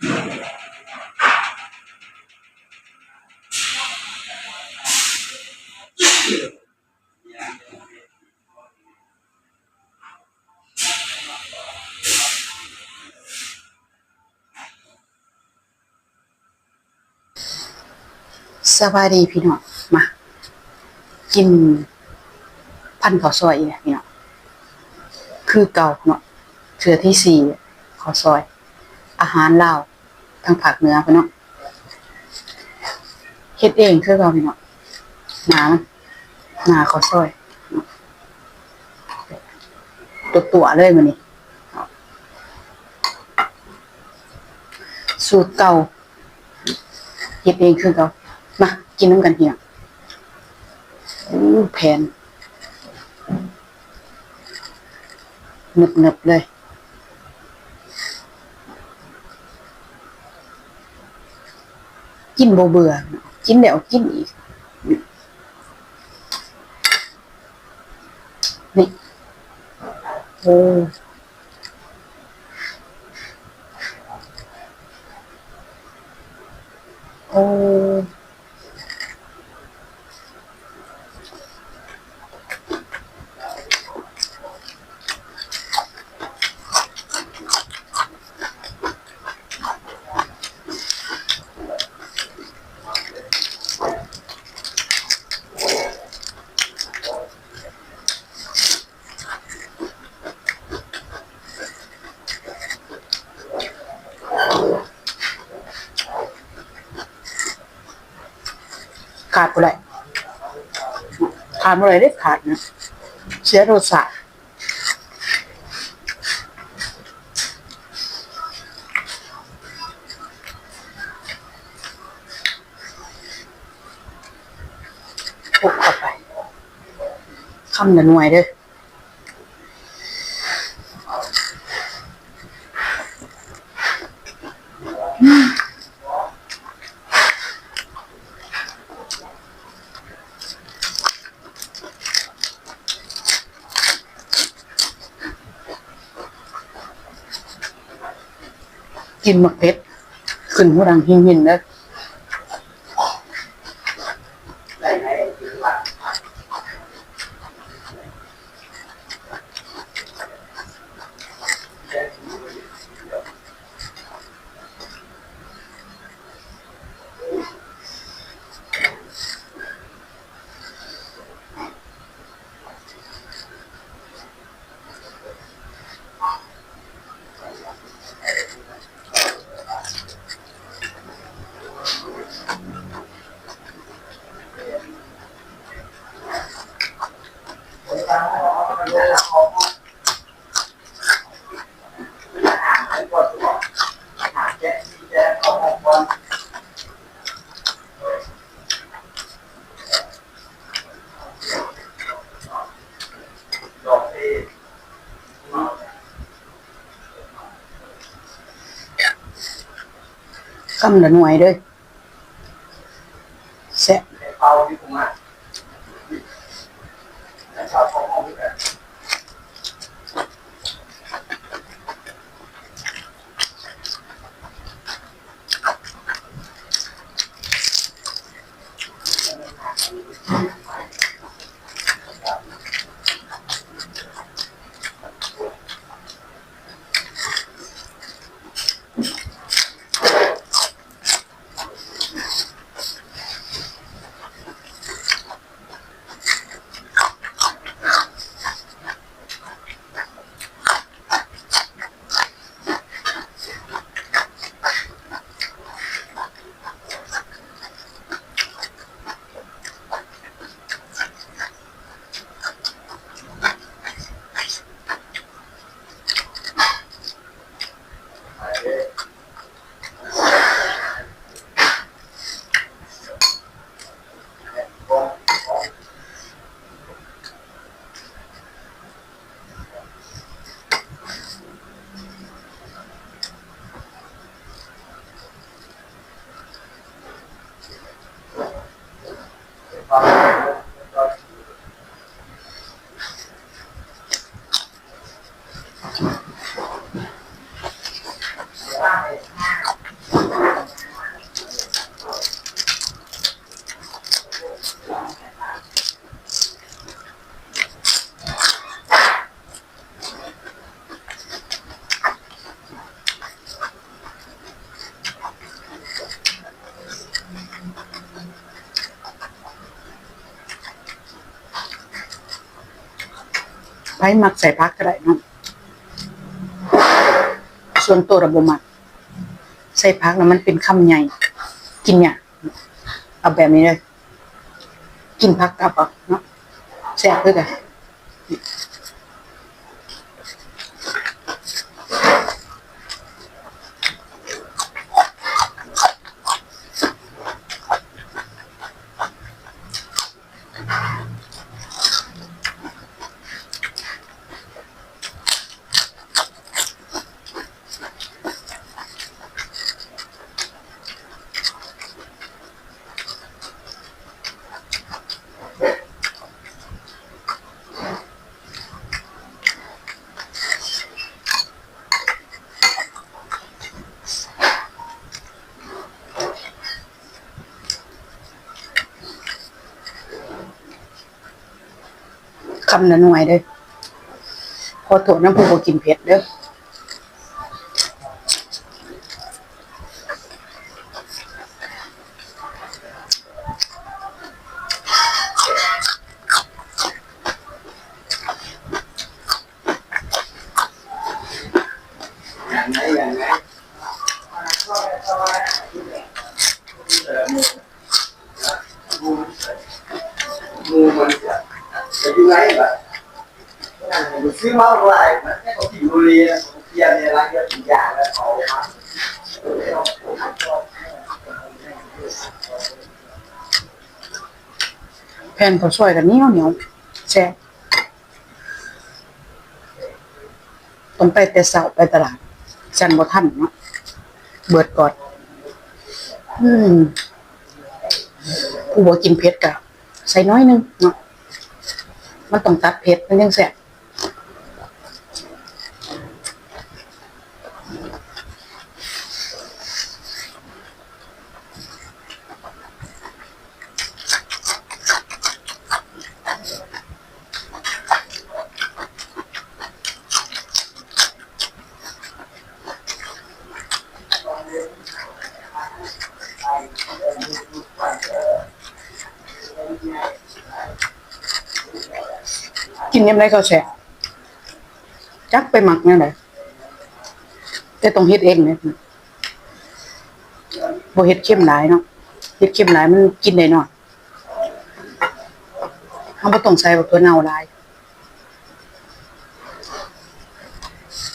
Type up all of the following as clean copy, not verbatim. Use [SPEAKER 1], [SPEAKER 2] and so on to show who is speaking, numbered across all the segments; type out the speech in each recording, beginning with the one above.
[SPEAKER 1] สบายดีพี่น้องมากินพันข้าวซอยเนี่ยพี่น้องคือเก่าเนาะเทื่อที่สี่ข้าวซอยอาหารลาวทางภาคเหนือพี่น้องเฮ็ดเองคือเก่าพี่น้องหนาข้าวซอยตัวเลยมื้อนี้สูตรเก่าเฮ็ดเองคือเก่ามากินน้ำกันพี่น้องแผ่นหนึบๆเลยกินบ่เบื่อกินแล้วกินอีกนี่โอ้โอ้ขาดบ่ได้ขาดบ่ได้เด็ดขาดนะเสียรสชาติคลุกเข้าไปคำละหน่วยเด้อกินหมักเพชรขึ้นหูดังหินๆเด้อคำละหน่วยเด้อแซ่บ มักใส่ผักก็ได้เนาะส่วนตัวระบบมักใส่ผักแล้วมันเป็นคำใหญ่กินเนี่ยเอาแบบนี้เลยกินผักกับเอาเนาะแซ่บด้วยกันคำละหน่วยเด้อพอโถน้ำผู้บ่กินเผ็ดเด้อ
[SPEAKER 2] ซื้อมาเท่าไหร่มันแค่เขากินบุหรี่นะเทียนเนี่ยร้านเยอะทุกอย่างแล้วเอามา
[SPEAKER 1] แผ่นข้าวซอยกันเหนียวแซ่บต้องไปแต่เช้าไปตลาดจันบ่ทันเนาะเบิดก่อนผู้บ่กินเผ็ดก็ใส่น้อยนึงเนาะมันต้องตัดเผ็ดมันยังแซ่บกินยามใดก็แซ่บจักไปหมักแนวใดแต่ต้องเฮ็ดเองเนี่ยบ่เฮ็ดเค็มหลายเนาะเฮ็ดเค็มหลายมันกินได้น้อยเฮาบ่ต้องใส่บักถั่วเน่าหลาย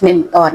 [SPEAKER 1] เน้นตอน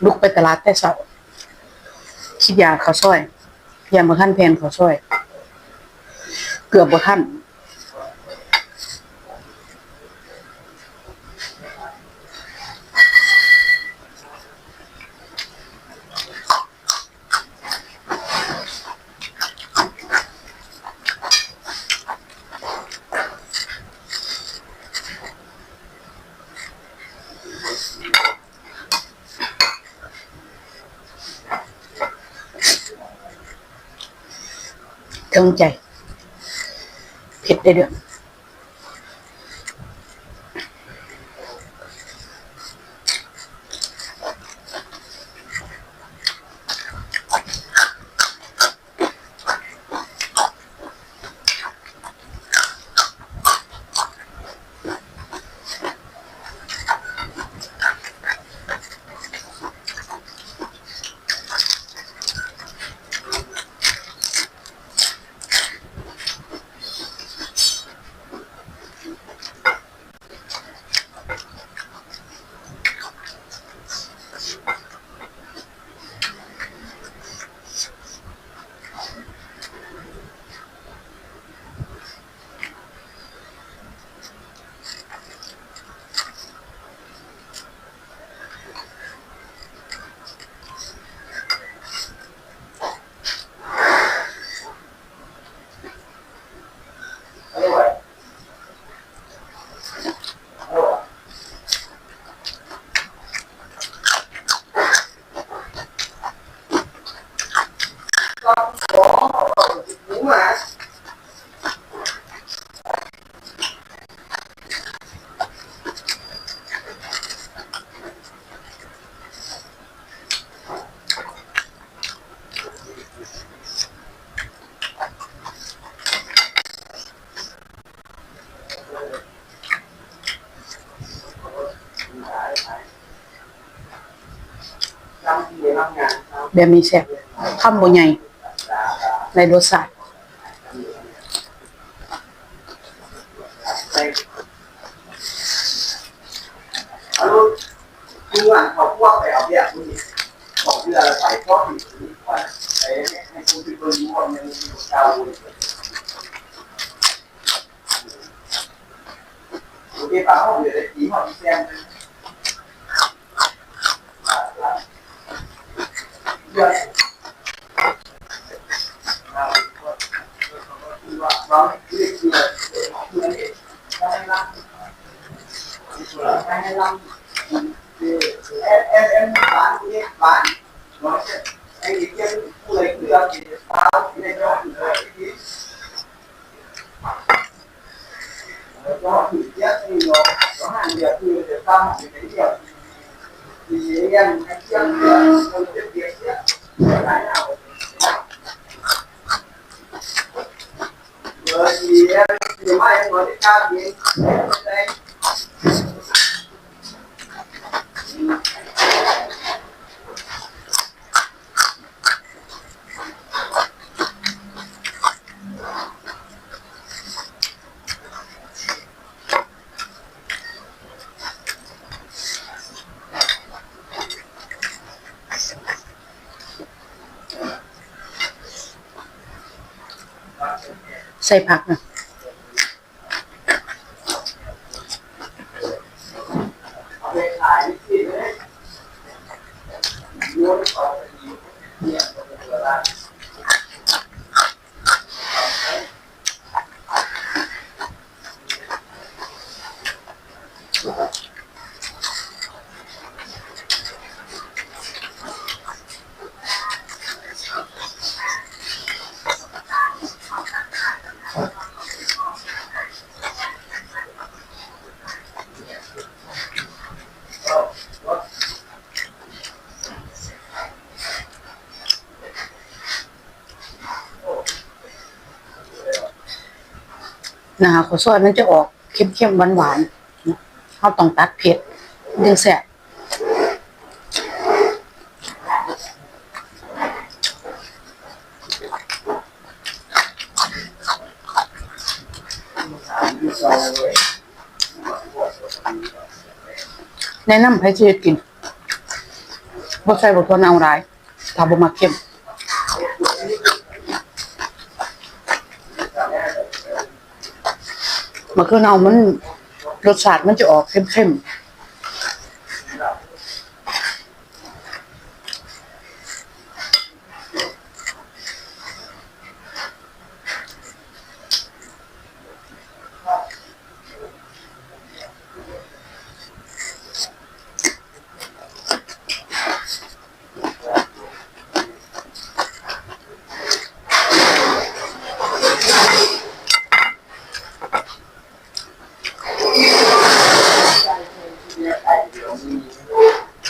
[SPEAKER 1] ลุกไปตลาดแต่เช้าคิดอยากข้าวซอยยังบ่ทันแผ่นข้าวซอยเกือบบ่ทันถึงใจเผ็ดได้เด้อ แบบนี้แซ่บคำบ่ใหญ่ในรสชาติ
[SPEAKER 2] คือว่าเขาพวกไปเอาเนี่ยคุณบอกเรือใส่ก็ผิดว่าไอ้ให้คุณไปเบิ่งว่ามันมีเจ้าโอเคป่ะเขาเดี๋ยวได้ตีหัวพี่แซมเดือดว่าเราเรียกคือคืออะไรได้ละได้ละem bán cái bán nó sẽ anh ấy kia khu lấy được thì sao thì này cho nó thử tiết thì nó hàng việc thì để tăng thì cái việc thì em anh kia không tiếp việc cái nào rồi thì em thì mai em nói đến ca thì đây
[SPEAKER 1] ใส่ผักนะนะคะข้าวซอยมันจะออกเข้มๆหวานๆเขาต้องตัดเผ็ดดึงแซ่บแนะนำให้เจ๊กินบ่ใส่บ่ทนเอาหลายถ้าบ่มักเค็มมะเขือเน่ามันรสชาติมันจะออกเข้มๆ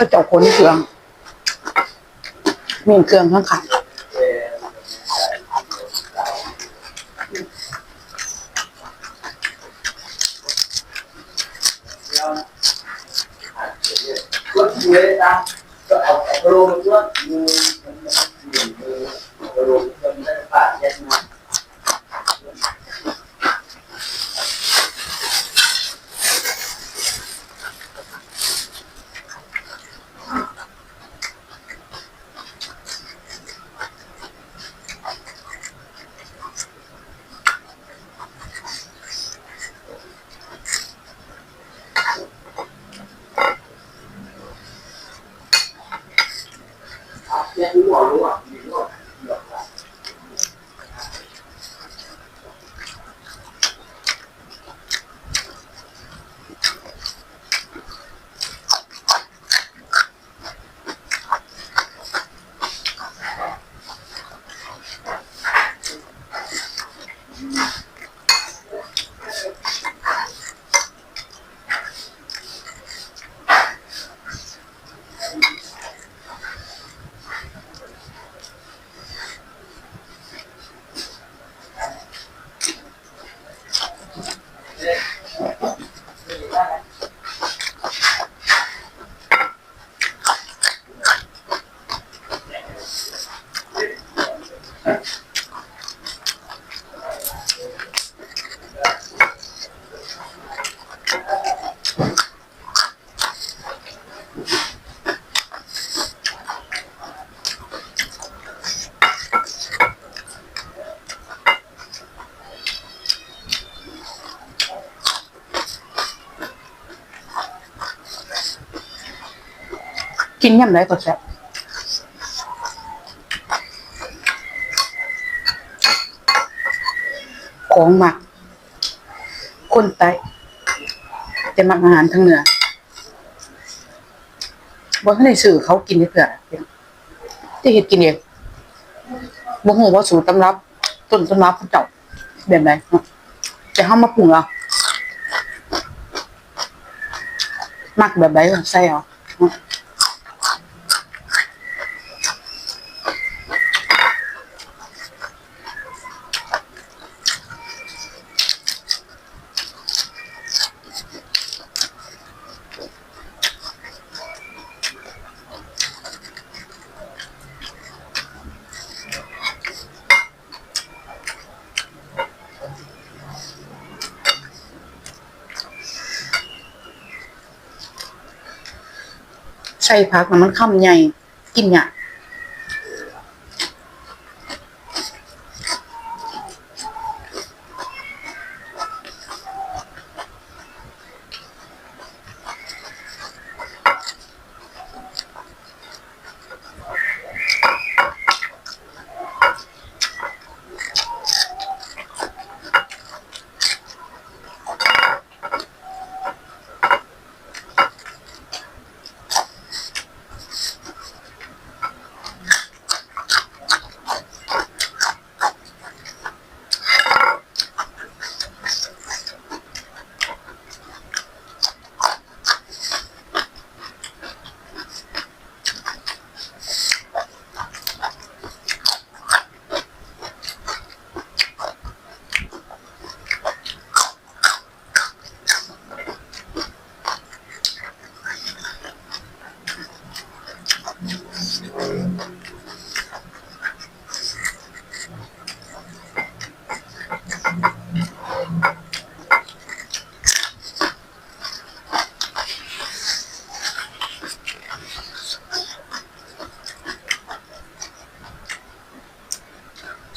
[SPEAKER 1] ก็เจ้าคนเครื่องมีเครื่องข้างขัน
[SPEAKER 2] ก็ช่วยนะก็เอาโรงด้วยมือโรงมันได้ปาดแยกนะแยกรู้รู้อ่ะมีรู้
[SPEAKER 1] กินยำไรก็แซ่บของหมักคนไต้แต่มักอาหารทางเหนือบ่ทันได้ซื้อเขากินเพื่อที่เฮ็ดกินเองบ่ฮู้ว่าสูตรตำรับต้นตำรับเขาเจ้าแบบใดเนาะแต่เฮามาปรุงเอามักแบบใดก็ใส่เอาเนาะใส่ผักมันคำใหญ่กินยาก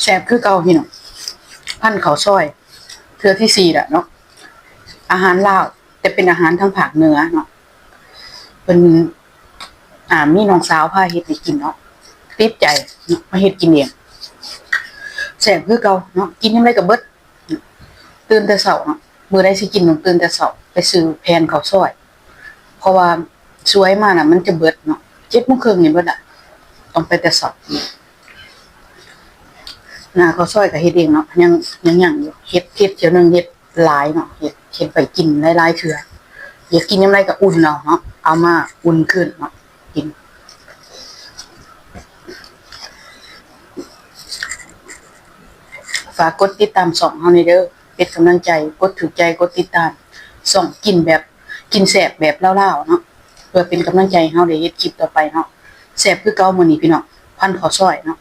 [SPEAKER 1] แซ่บคือเก่าพี่น้องพันข้าวซอยเทื่อที่4แล้วเนาะอาหารลาวแต่เป็นอาหารทางภาคเหนือเนาะเป็นมีน้องสาวพาเฮ็ดให้กินเนาะติดใจเนาะมาเฮ็ดกินเองแซ่บคือเก่าเนาะกินยามใดก็เบิดตื่นแต่เช้าเนาะมื้อใดสิกินต้องตื่นแต่เช้าไปซื้อแผ่นข้าวซอยเพราะว่าสวยมาน่ะมันจะเบิดเนาะ 7:30นนี่เบิดอ่ะต้องไปแต่เช้าข้าวซอยก็เฮ็ดเองเนาะยังอยู่เฮ็ดเที่ยวนึงเฮ็ดหลายเนาะเฮ็ดไปกินหลายๆเทื่ออยากกินยามใดก็อุ่นเอาเนาะเอามาอุ่นขึ้นเนาะกินฝากกดติดตามช่องเฮานี่เด้อเป็นกำลังใจกดถูกใจกดติดตามช่องกินแบบกินแซ่บแบบลาวๆเนาะเพื่อเป็นกำลังใจให้เฮาได้เฮ็ดคลิปต่อไปเนาะแซ่บคือเก่ามื้อนี้พี่น้องพันข้าวซอยเนาะ